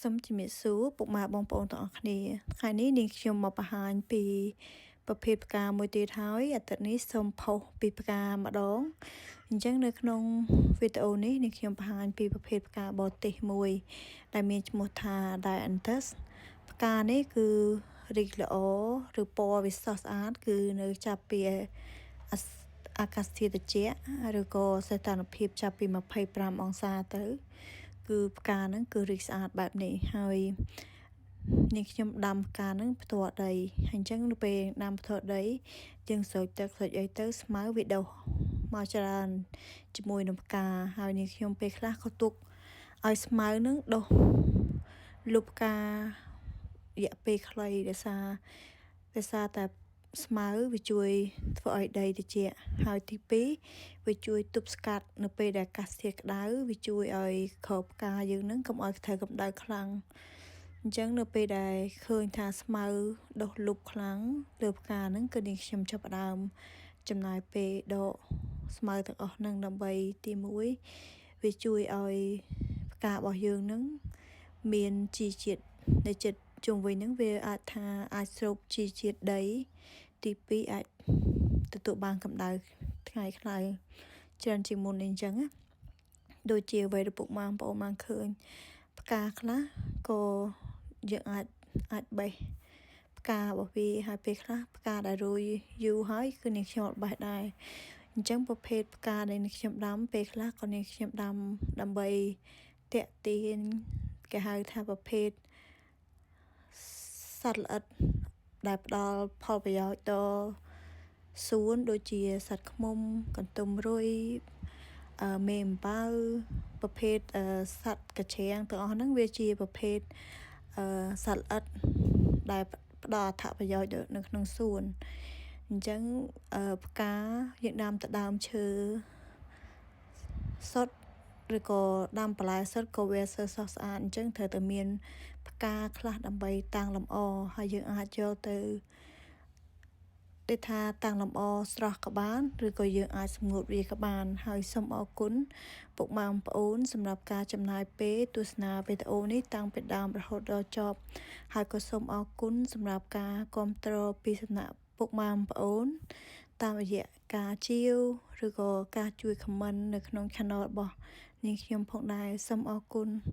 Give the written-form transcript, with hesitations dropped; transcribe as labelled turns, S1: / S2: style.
S1: សូមជំរាបសួរពុកម៉ែបងប្អូនទាំងអស់គ្នាថ្ងៃនេះនាងខ្ញុំមកបង្ហាញពីប្រភេទផ្កាមួយទៀតហើយអាទិត្យនេះសូមផុសពីផ្កាម្ដងអញ្ចឹងនៅក្នុងវីដេអូនេះនាងខ្ញុំបង្ហាញពីប្រភេទផ្កាបរទេសមួយដែលមានឈ្មោះថា Dianthus ផ្កានេះគឺរីកល្អឬពណ៌វាស្រស់ស្អាតគឺនៅចាប់ពីអាកាសធាតុត្រជាក់ឬក៏សីតុណ្ហភាពចាប់ពី25អង្សាទៅគឺផ្កាហ្នឹងគឺរីកស្អាតបែបនេះហើយនាងខ្ញុំដាំផ្កាហ្នឹងផ្ទាល់ដីហើយអញ្ចឹងនៅពេលដាំផ្ទាល់ដីយើងស្រោចទឹកស្រោចអីទៅស្មៅវាដុះមកច្រើនជាមួយនឹងផ្កាហើយនាងខ្ញុំពេលខ្លះក៏ទុកឲ្យស្មៅហ្នឹងដុះលុបផ្ការយៈពេលខ្លីដោយសារតែស្មៅវាជួយធ្វើឲ្យដីត្រជាក់ហើយទី2វាជួយទប់ស្កាត់នៅពេលដែលអាកាសធាតុក្តៅវាជួយឲ្យគ្រាប់ផ្កាយើងនឹងកុំឲ្យត្រូវកម្ដៅខ្លាំងអញ្ចឹងនៅពេលដែលឃើញថាស្មៅដុះលុបខ្លាំងលើផ្កាហ្នឹងគឺនាងខ្ញុំចាប់ផ្ដើមចំណាយពេលដកស្មៅទាំងអស់ហ្នឹងដើម្បីទី1វាជួយឲ្យផ្ការបស់យើងហ្នឹងមានជីជាតិនៅចិត្តជុំវិញហ្នឹងវាអាចស្រូបជីជាតិដីទី2អាចទទួលបានកម្ដៅថ្ងៃខ្លៅច្រើនជាងមុនអញ្ចឹងណាដូចជាអ្វីដែលពុកម៉ែបងប្អូនបានឃើញផ្កាខ្លះក៏យើងអាចបេះផ្ការបស់វាហើយពេលខ្លះផ្កាដែលរួយយូរហើយគឺនាងខ្ញុំអត់បេះដែរអញ្ចឹងប្រភេទផ្កាដែលនាងខ្ញុំដាំពេលខ្លះក៏នាងខ្ញុំដាំដើម្បីតាក់ទាញគេហៅថាប្រភេទសត្វល្អិតដែលផ្ដល់ផលប្រយោជន៍ដល់សួនដូចជាសត្វឃ្មុំកន្ទុំរុយមេអំបៅប្រភេទសត្វកាច្រាំងទាំងអស់ហ្នឹងវាជាប្រភេទសត្វល្អិតដែលផ្ដល់អត្ថប្រយោជន៍នៅក្នុងសួនអញ្ចឹងផ្កាយើងដាំទៅដើមឈើសុទ្ធឬក៏ដាំបន្លែសុទ្ធក៏វាស្រស់ស្អាតអញ្ចឹងត្រូវតែមានផ្កាខ្លះដើម្បីតាំងលម្អហើយយើងអាចយកទៅដូចថាតាំងលម្អស្រស់ក៏បានឬក៏យើងអាចសម្ងួតវាក៏បានហើយសូមអរគុណពុកម៉ែបងប្អូនសម្រាប់ការចំណាយពេលទស្សនាវីដេអូនេះតាំងពីដើមរហូតដល់ចប់ហើយក៏សូមអរគុណសម្រាប់ការគាំទ្រពីសំណាក់ពុកម៉ែបងប្អូនតាមរយៈការជាវឬក៏ការជួយ comment នៅក្នុង channel របស់នាងខ្ញុំផងដែរសូមអរគុណ